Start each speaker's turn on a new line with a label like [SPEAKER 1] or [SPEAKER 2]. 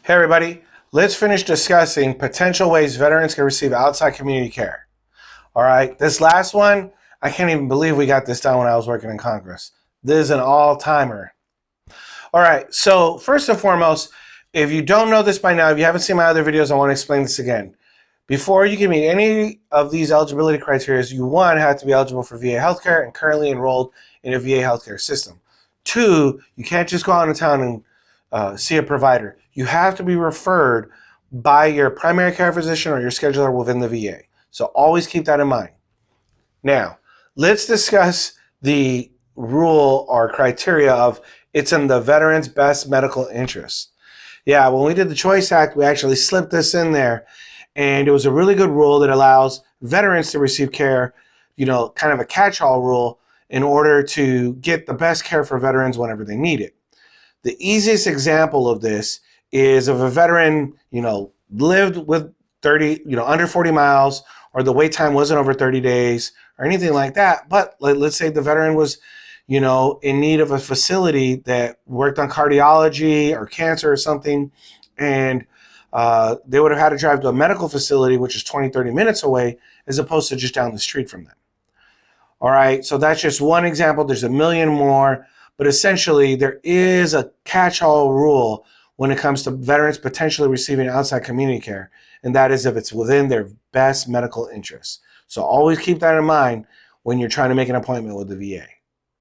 [SPEAKER 1] Hey everybody, let's finish discussing potential ways veterans can receive outside community care. All right, this last one, I can't even believe we got this done when I was working in Congress. This is an all-timer. All right, so first and foremost, if you don't know this by now, if you haven't seen my other videos, I want to explain this again. Before you can meet any of these eligibility criteria, you, one, have to be eligible for VA healthcare and currently enrolled in a VA healthcare system. Two, you can't just go out into town and see a provider. You have to be referred by your primary care physician or your scheduler within the VA. So always keep that in mind. Now, let's discuss the rule or criteria of it's in the veteran's best medical interest. Yeah, when we did the Choice Act, we actually slipped this in there, and it was a really good rule that allows veterans to receive care, kind of a catch-all rule in order to get the best care for veterans whenever they need it. The easiest example of this is if a veteran, lived with under 40 miles, or the wait time wasn't over 30 days or anything like that. But let's say the veteran was, in need of a facility that worked on cardiology or cancer or something, and they would have had to drive to a medical facility, which is 20, 30 minutes away, as opposed to just down the street from them. All right, so that's just one example. There's a million more, but essentially there is a catch-all rule when it comes to veterans potentially receiving outside community care, and that is if it's within their best medical interests. So always keep that in mind when you're trying to make an appointment with the VA.